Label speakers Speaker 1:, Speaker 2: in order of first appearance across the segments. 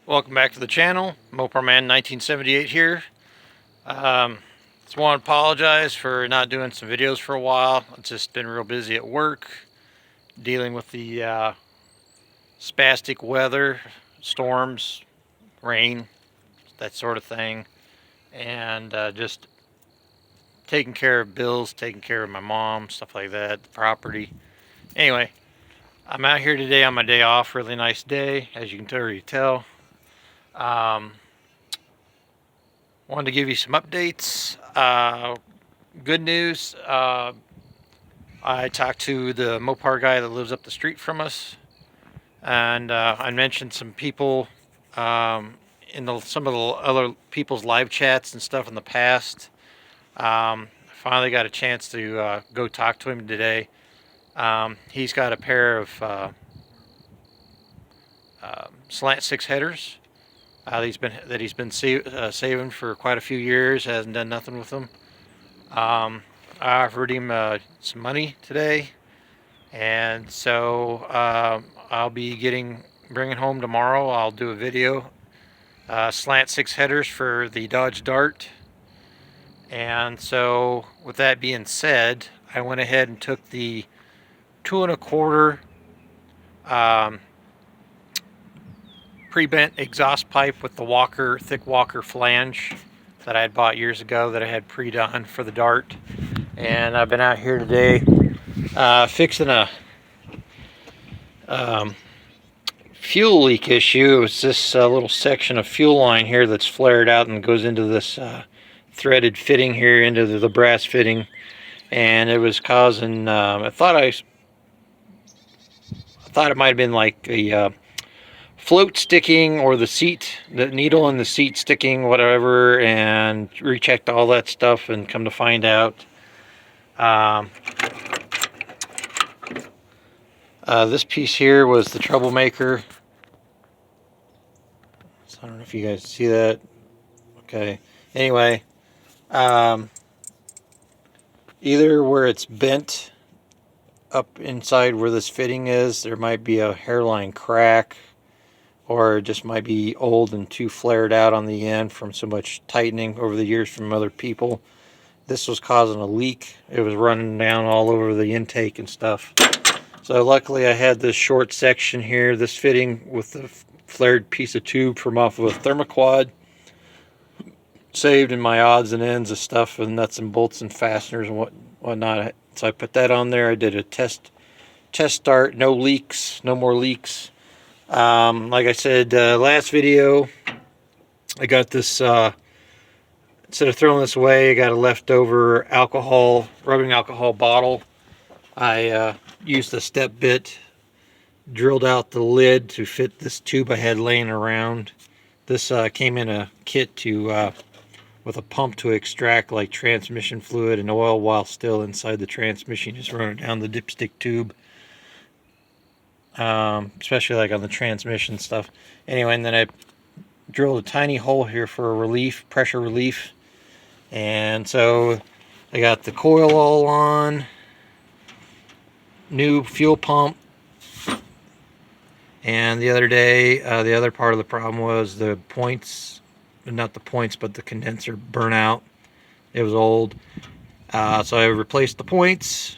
Speaker 1: Welcome back to the channel. Moparman 1978 here. Just want to apologize for not doing some videos for a while. I've just been real busy at work, dealing with the spastic weather, storms, rain, that sort of thing, and just taking care of bills, taking care of my mom, stuff like that, the property. Anyway, I'm out here today on my day off. Really nice day, as you can already tell. Wanted to give you some updates. Good news. I talked to the Mopar guy that lives up the street from us, and I mentioned some people in some of the other people's live chats and stuff in the past. Finally got a chance to go talk to him today. He's got a pair of slant 6 headers he's been saving for quite a few years. Hasn't done nothing with them. I offered him some money today, and so I'll be bringing home tomorrow. I'll do a video, slant 6 headers for the Dodge Dart. And so with that being said, I went ahead and took the 2 1/4 pre-bent exhaust pipe with the thick Walker flange that I had bought years ago, that I had pre-done for the Dart. And I've been out here today fixing a fuel leak issue. It was this little section of fuel line here that's flared out and goes into this threaded fitting here, into the brass fitting, and it was causing I thought it might have been like the float sticking, or the needle in the seat sticking, whatever, and rechecked all that stuff, and come to find out this piece here was the troublemaker. So I don't know if you guys see that. Okay, anyway, either where it's bent up inside where this fitting is, there might be a hairline crack, or it just might be old and too flared out on the end from so much tightening over the years from other people. This was causing a leak. It was running down all over the intake and stuff. So luckily I had this short section here, this fitting with the flared piece of tube from off of a thermoquad, saved in my odds and ends of stuff, and nuts and bolts and fasteners and whatnot. So I put that on there. I did a test start, no leaks, no more leaks. Like I said, last video, I got this, instead of throwing this away, I got a leftover rubbing alcohol bottle. I used a step bit, drilled out the lid to fit this tube I had laying around. This came in a kit with a pump to extract like transmission fluid and oil while still inside the transmission. Just run it down the dipstick tube. Especially like on the transmission stuff. Anyway, and then I drilled a tiny hole here for pressure relief. And so I got the coil all on, new fuel pump. And the other day, the other part of the problem was the points, not the points, but the condenser burnout. It was old. So I replaced the points.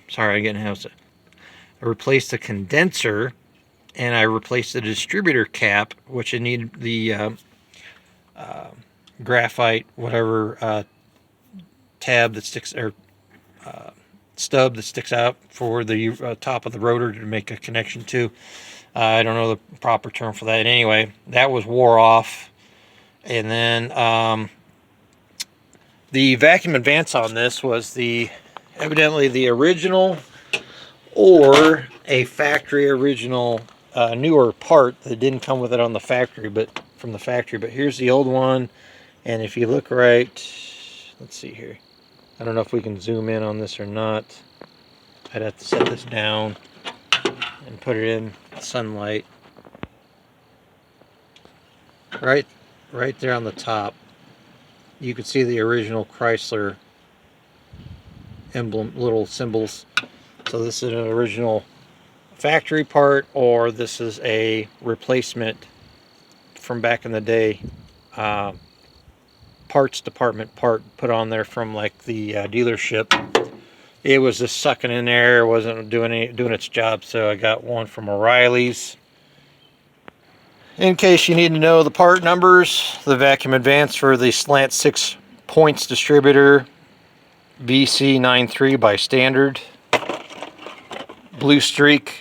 Speaker 1: Sorry, I'm getting house. I replaced the condenser, and I replaced the distributor cap, which I need the graphite, whatever tab that sticks, or stub that sticks out for the top of the rotor to make a connection to. I don't know the proper term for that. Anyway, that was wore off, and then the vacuum advance on this was evidently the original, or a factory original newer part that didn't come with it on the factory, from the factory. But here's the old one, and if you look right, let's see here. I don't know if we can zoom in on this or not. I'd have to set this down and put it in sunlight. Right there on the top, you can see the original Chrysler emblem, little symbols. So this is an original factory part or this is a replacement from back in the day, parts department part put on there from like the dealership. It was just sucking in there, wasn't doing its job, so I got one from O'Reilly's. In case you need to know the part numbers, the vacuum advance for the slant 6 points distributor, VC93 by standard. Blue streak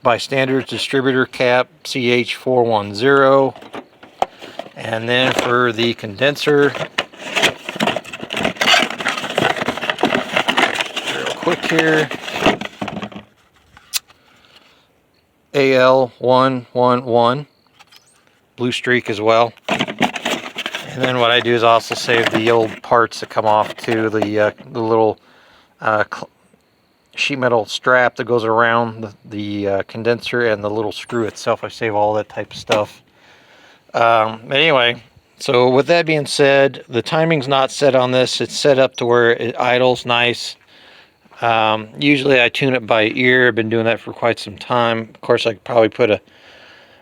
Speaker 1: by standard distributor cap, CH410. And then for the condenser, real quick here, AL111, blue streak as well. And then what I do is also save the old parts that come off to the little sheet metal strap that goes around the condenser and the little screw itself. I save all that type of stuff. But anyway, so with that being said, the timing's not set on this. It's set up to where it idles nice. Usually I tune it by ear. I've been doing that for quite some time. Of course, I could probably put a,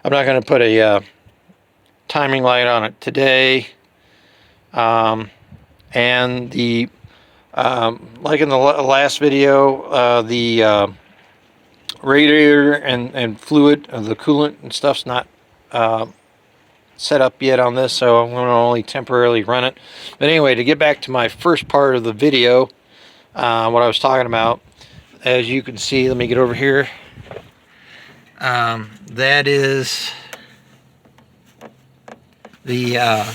Speaker 1: I'm not going to put a timing light on it today. And the, like in the last video, the radiator and fluid, the coolant and stuff's not set up yet on this, so I'm going to only temporarily run it. But anyway, to get back to my first part of the video, what I was talking about, as you can see, let me get over here. That is the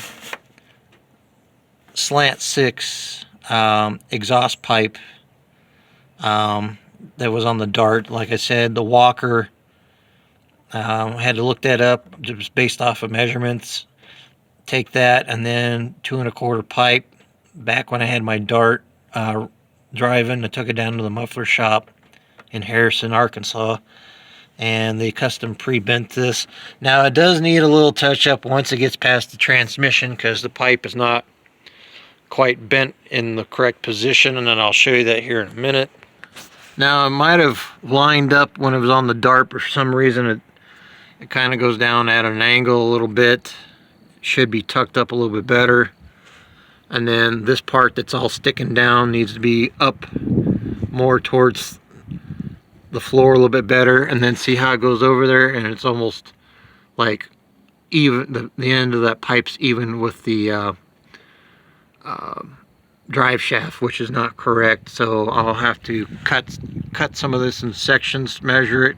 Speaker 1: slant 6 exhaust pipe that was on the DART. Like I said, the walker, I had to look that up just based off of measurements. Take that and then 2 1/4 pipe. Back when I had my DART driving, I took it down to the muffler shop in Harrison, Arkansas, and they custom pre-bent this. Now it does need a little touch up once it gets past the transmission because the pipe is not quite bent in the correct position, and then I'll show you that here in a minute. Now it might have lined up when it was on the DART, but for some reason it kind of goes down at an angle a little bit. Should be tucked up a little bit better. And then this part that's all sticking down needs to be up more towards the floor a little bit better. And then see how it goes over there, and it's almost like even, the end of that pipe's even with the drive shaft, which is not correct. So I'll have to cut some of this in sections, measure it,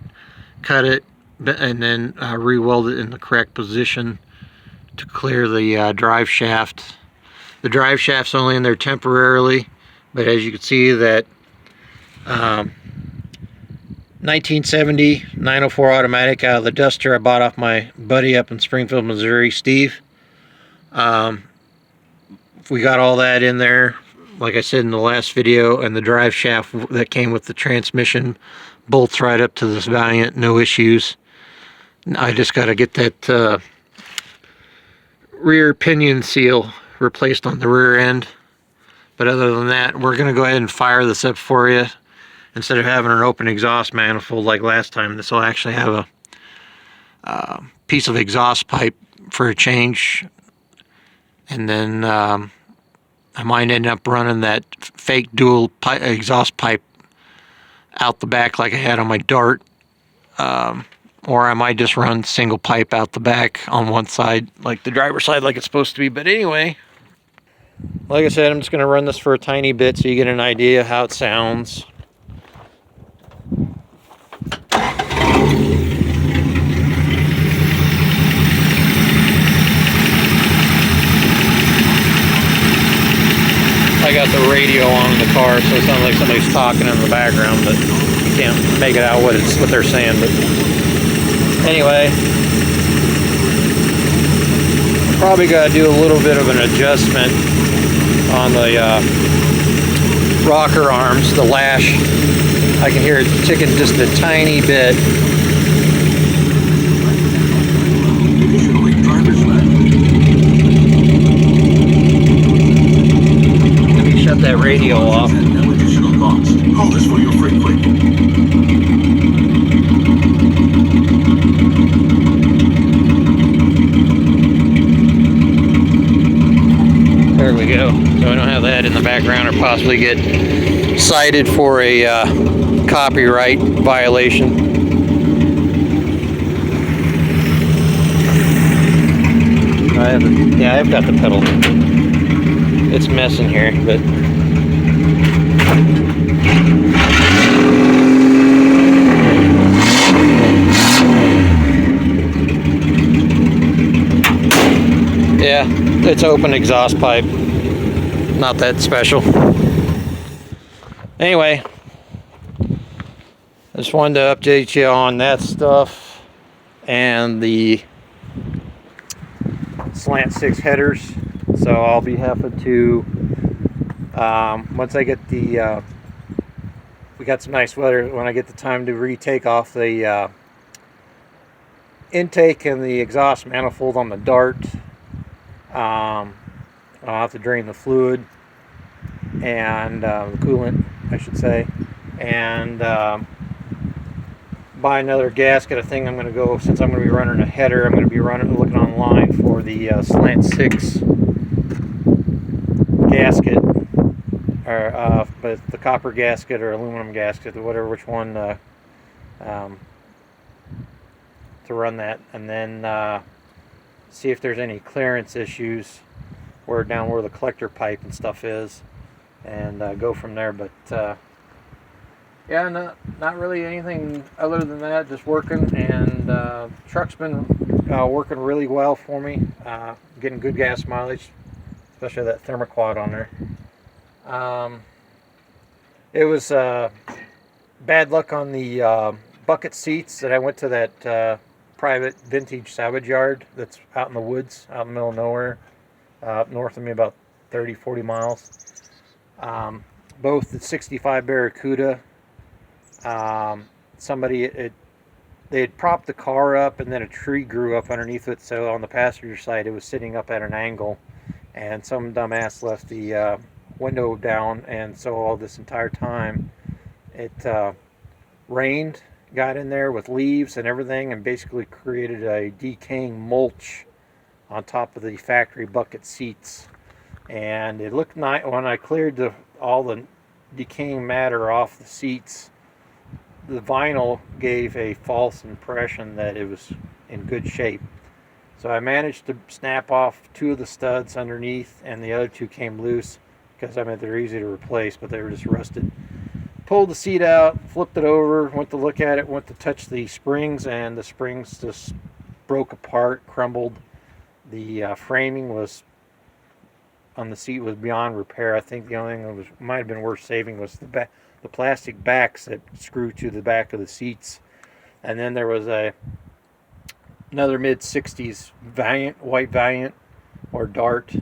Speaker 1: cut it, and then re-weld it in the correct position to clear the drive shaft. The drive shaft's only in there temporarily, but as you can see that 1970 904 automatic out of the Duster I bought off my buddy up in Springfield, Missouri, Steve. We got all that in there, like I said in the last video, and the drive shaft that came with the transmission bolts right up to this Valiant, no issues. I just got to get that rear pinion seal replaced on the rear end. But other than that, we're going to go ahead and fire this up for you. Instead of having an open exhaust manifold like last time, this will actually have a piece of exhaust pipe for a change. And then I might end up running that fake dual exhaust pipe out the back like I had on my DART. Or I might just run single pipe out the back on one side, like the driver's side, like it's supposed to be. But anyway, like I said, I'm just going to run this for a tiny bit so you get an idea how it sounds. I got the radio on in the car, so it sounds like somebody's talking in the background, but you can't make it out what they're saying. But anyway, probably got to do a little bit of an adjustment on the rocker arms, the lash. I can hear it ticking just a tiny bit. Let me shut that radio off.
Speaker 2: No additional cost. Call us for your free quick.
Speaker 1: we go. So I don't have that in the background or possibly get cited for a copyright violation. Yeah, I've got the pedal. It's messing here, but yeah, it's open exhaust pipe. Not that special. Anyway, I just wanted to update you on that stuff and the slant 6 headers. So I'll be having to, once I get the, we got some nice weather, when I get the time to retake off the intake and the exhaust manifold on the DART, I'll have to drain the fluid and the coolant, I should say, and buy another gasket. I think I'm going to go, since I'm going to be running a header, I'm going to be looking online for the slant 6 gasket, or but the copper gasket or aluminum gasket, or whatever, which one to run that, and then see if there's any clearance issues down where the collector pipe and stuff is, and go from there. But yeah, not really anything other than that, just working, and truck's been working really well for me, getting good gas mileage, especially that thermoquad on there. It was bad luck on the bucket seats that I went to that private vintage salvage yard that's out in the woods, out in the middle of nowhere, up north of me about 30-40 miles. Both the 65 Barracuda, they had propped the car up, and then a tree grew up underneath it, so on the passenger side it was sitting up at an angle, and some dumbass left the window down, and so all this entire time it rained, got in there with leaves and everything, and basically created a decaying mulch on top of the factory bucket seats. And it looked nice when I cleared all the decaying matter off the seats. The vinyl gave a false impression that it was in good shape. So I managed to snap off 2 of the studs underneath, and the other 2 came loose because they're easy to replace, but they were just rusted. Pulled the seat out, flipped it over, went to look at it, went to touch the springs, and the springs just broke apart, crumbled. The framing on the seat was beyond repair. I think the only thing that might have been worth saving was the plastic backs that screw to the back of the seats. And then there was another mid-60s Valiant, white Valiant or DART,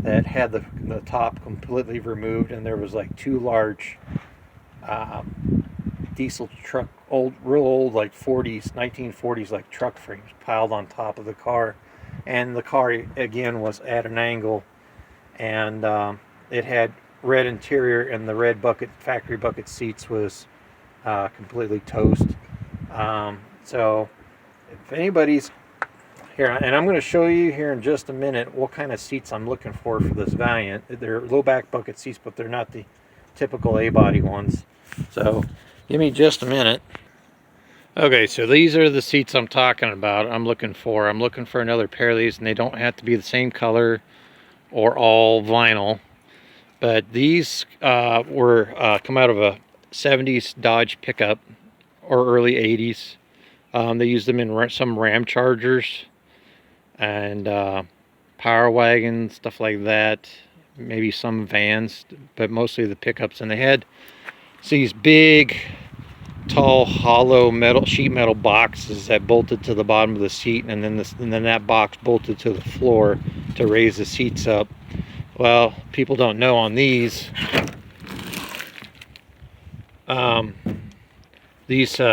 Speaker 1: that had the top completely removed, and there was like 2 large diesel truck, real old, like 1940s like truck frames piled on top of the car. And the car again was at an angle, and it had red interior, and the red factory bucket seats was completely toast. So if anybody's here, and I'm going to show you here in just a minute what kind of seats I'm looking for this Valiant. They're low back bucket seats, but they're not the typical A-body ones. So give me just a minute. Okay, so these are the seats I'm talking about. I'm looking for another pair of these, and they don't have to be the same color or all vinyl. But these were come out of a 70s Dodge pickup or early 80s. They used them in some Ram Chargers and Power Wagons, stuff like that. Maybe some vans, but mostly the pickups. And they had these big, tall, hollow sheet metal boxes that bolted to the bottom of the seat, and then that box bolted to the floor to raise the seats up. Well, people don't know on these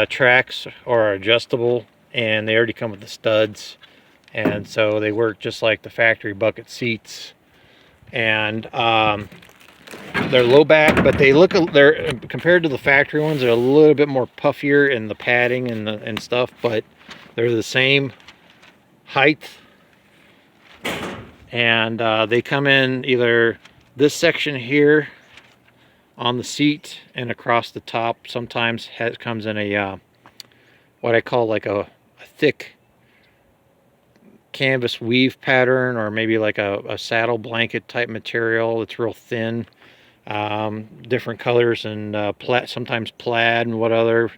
Speaker 1: tracks are adjustable, and they already come with the studs, and so they work just like the factory bucket seats. And they're low back, but they're compared to the factory ones, they're a little bit more puffier in the padding and stuff, but they're the same height and they come in either this section here on the seat and across the top. Sometimes it comes in a what I call like a thick canvas weave pattern, or maybe like a saddle blanket type material. It's real thin, different colors, and sometimes plaid and what other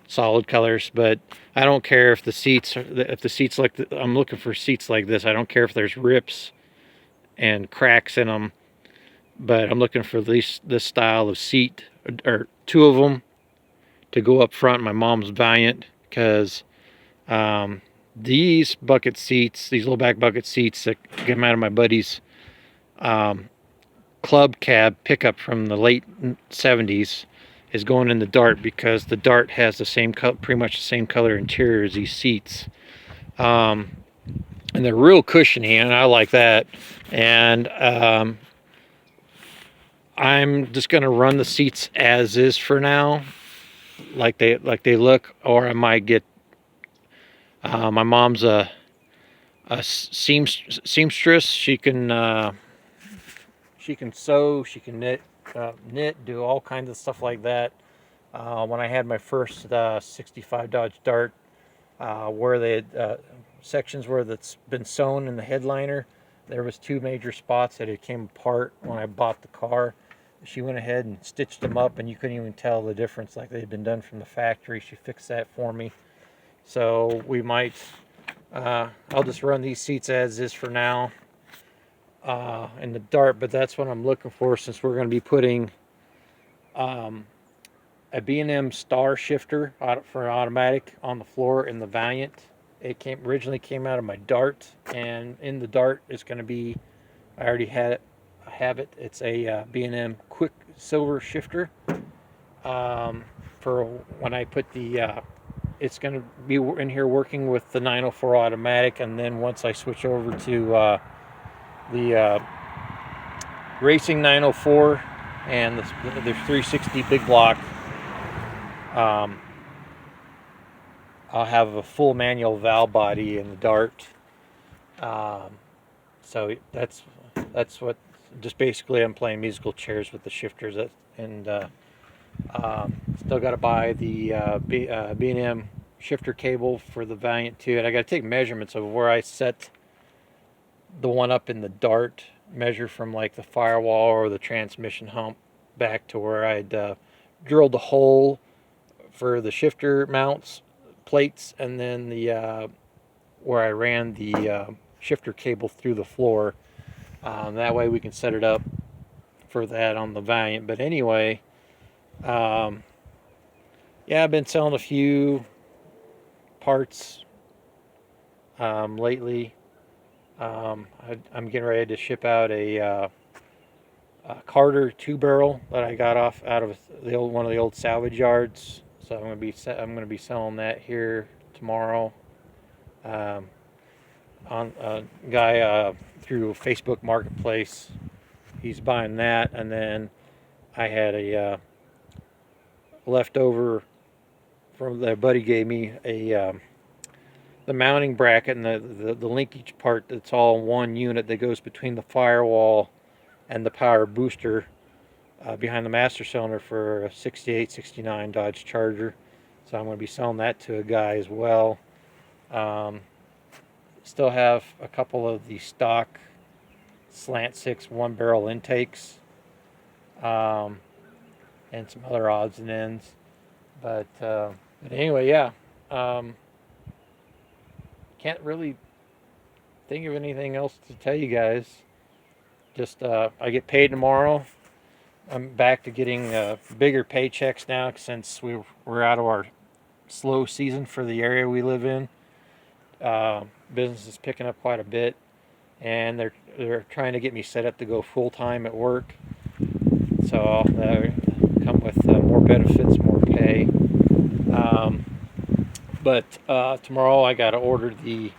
Speaker 1: solid colors. But I don't care if the seats I'm looking for seats like this. I don't care if there's rips and cracks in them, but I'm looking for this style of seat, or two of them, to go up front. My mom's Valiant, because these bucket seats, these low back bucket seats that came out of my buddy's club cab pickup from the late 70s, is going in the DART, because the DART has the same pretty much the same color interior as these seats, and they're real cushiony, and I like that. And I'm just going to run the seats as is for now, like they look, or I might get my mom's a seamstress. She can sew, she can knit, do all kinds of stuff like that. When I had my first 65 Dodge Dart, where they had sections where that's been sewn in the headliner, there was two major spots that it came apart when I bought the car. She went ahead and stitched them up, and you couldn't even tell the difference, like they'd been done from the factory. She fixed that for me. So we might, I'll just run these seats as is for now in the DART, but that's what I'm looking for, since we're going to be putting a B&M star shifter for an automatic on the floor in the Valiant. It originally came out of my DART, and in the DART it's going to be, I already had it, I have it. It's a B&M quick silver shifter for when I put the it's going to be in here working with the 904 automatic, and then once I switch over to the racing 904 and the 360 big block, I'll have a full manual valve body in the DART. So that's what, just basically I'm playing musical chairs with the shifters, and still got to buy the B&M shifter cable for the Valiant too, and I got to take measurements of where I set the one up in the DART, measure from like the firewall or the transmission hump back to where I'd drilled the hole for the shifter mounts plates, and then the where I ran the shifter cable through the floor. That way we can set it up for that on the Valiant. But anyway, yeah, I've been selling a few parts lately. I'm getting ready to ship out a Carter 2-barrel that I got out of one of the old salvage yards. So I'm going to be selling that here tomorrow. On a guy through Facebook Marketplace, he's buying that, and then I had a leftover from that buddy gave me the mounting bracket and the linkage part that's all one unit that goes between the firewall and the power booster behind the master cylinder for a 68, 69 Dodge Charger. So I'm going to be selling that to a guy as well. Still have a couple of the stock slant 6 1-barrel intakes, and some other odds and ends. But anyway, yeah. Can't really think of anything else to tell you guys. Just I get paid tomorrow. I'm back to getting bigger paychecks now, since we're out of our slow season for the area we live in. Business is picking up quite a bit, and they're trying to get me set up to go full-time at work. So that come with more benefits, more pay. But tomorrow I got to order the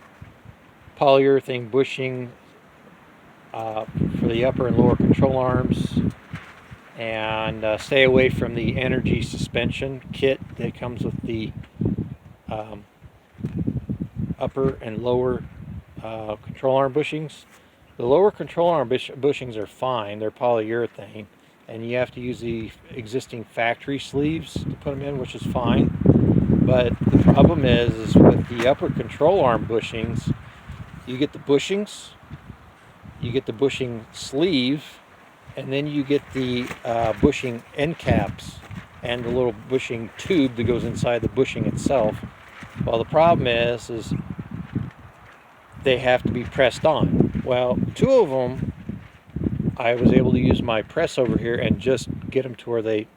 Speaker 1: polyurethane bushing for the upper and lower control arms, and stay away from the energy suspension kit that comes with the upper and lower control arm bushings. The lower control arm bushings are fine. They're polyurethane, and you have to use the existing factory sleeves to put them in, which is fine. But the problem is with the upper control arm bushings, you get the bushings, you get the bushing sleeve, and then you get the bushing end caps and the little bushing tube that goes inside the bushing itself. Well, the problem is they have to be pressed on. Well, two of them, I was able to use my press over here and just get them to where they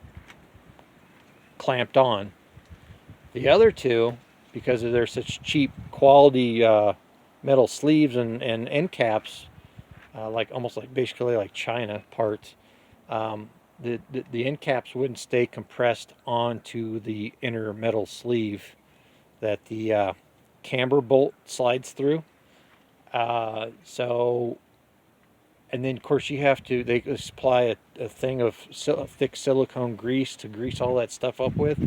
Speaker 1: clamped on. The other two, because they're such cheap quality metal sleeves and end caps, like almost like basically like China parts, the end caps wouldn't stay compressed onto the inner metal sleeve that the camber bolt slides through. And then of course they supply a thing of thick silicone grease to grease all that stuff up with.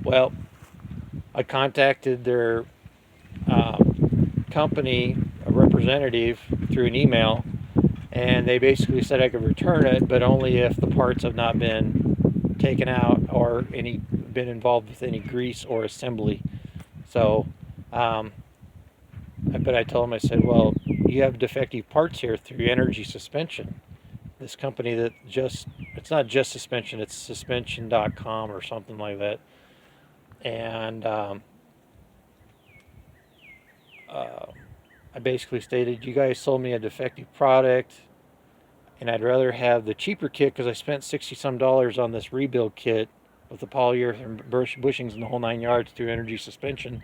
Speaker 1: Well, I contacted their company, a representative, through an email, and they basically said I could return it, but only if the parts have not been taken out or been involved with any grease or assembly. So, but I told them, I said, well, you have defective parts here through Energy Suspension. This company it's not just suspension, it's suspension.com or something like that. And I basically stated, you guys sold me a defective product, and I'd rather have the cheaper kit because I spent $60-some on this rebuild kit with the polyurethane bushings and the whole 9 yards through Energy Suspension.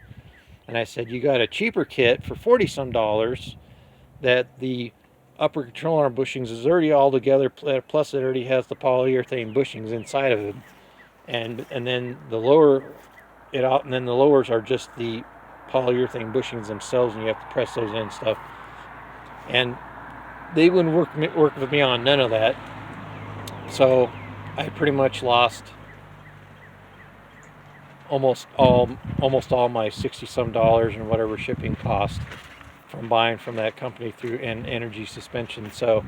Speaker 1: And I said, you got a cheaper kit for $40-some that the upper control arm bushings is already all together, plus it already has the polyurethane bushings inside of it, and then the lowers are just the polyurethane bushings themselves, and you have to press those in and stuff. And they wouldn't work with me on none of that. So I pretty much lost almost all my $60-some and whatever shipping cost from buying from that company through Energy Suspension. So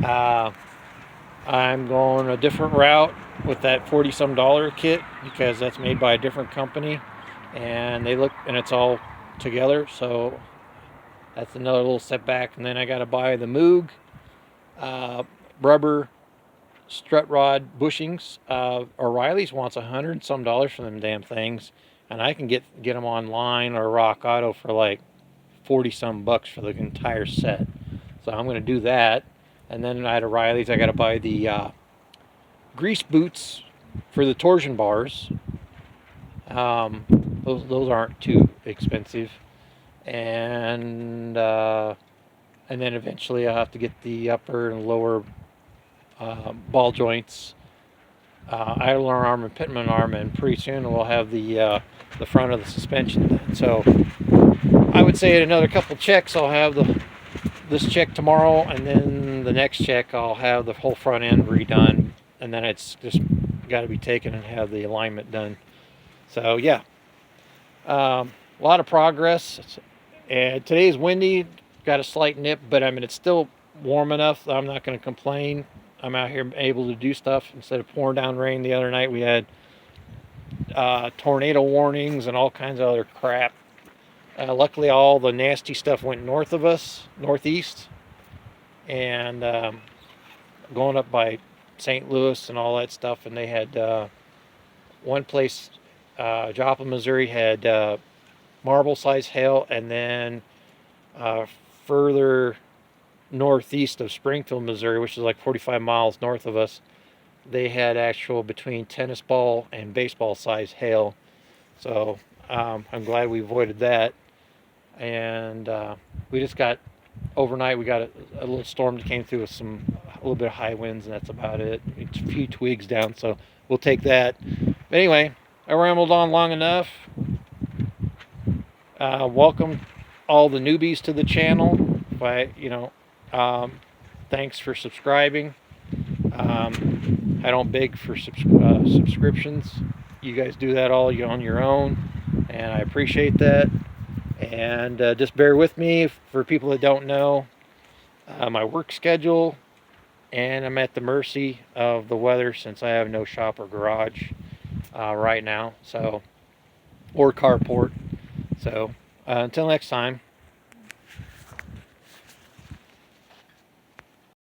Speaker 1: I'm going a different route with that $40-some kit because that's made by a different company, and it's all together. So that's another little setback. And then I got to buy the Moog rubber strut rod bushings. O'Reilly's wants $100-some for them damn things, and I can get them online or Rock Auto for like $40-some for the entire set. So I'm going to do that. And then at O'Reilly's, I got to buy the grease boots for the torsion bars. Those aren't too expensive. And then eventually I'll have to get the upper and lower ball joints, idler arm and pitman arm, and pretty soon we'll have the front of the suspension done. So I would say at another couple checks I'll have this check tomorrow, and then the next check I'll have the whole front end redone, and then it's just got to be taken and have the alignment done. So yeah, a lot of progress. And today's windy, got a slight nip, but I mean it's still warm enough that I'm not going to complain. I'm out here able to do stuff instead of pouring down rain. The other night we had tornado warnings and all kinds of other crap. Luckily all the nasty stuff went northeast, and going up by St. Louis and all that stuff, and they had one place, Joplin, Missouri, had marble size hail, and then further northeast of Springfield, Missouri, which is like 45 miles north of us, they had actual between tennis ball and baseball size hail. So I'm glad we avoided that. And we just got overnight, we got a little storm that came through with a little bit of high winds, and that's about it. It's a few twigs down, so we'll take that. But anyway, I rambled on long enough. Welcome all the newbies to the channel. Thanks for subscribing. I don't beg for subscriptions. You guys do that all on your own, and I appreciate that. And just bear with me for people that don't know. my work schedule, and I'm at the mercy of the weather since I have no shop or garage right now, so, or carport. So until next time,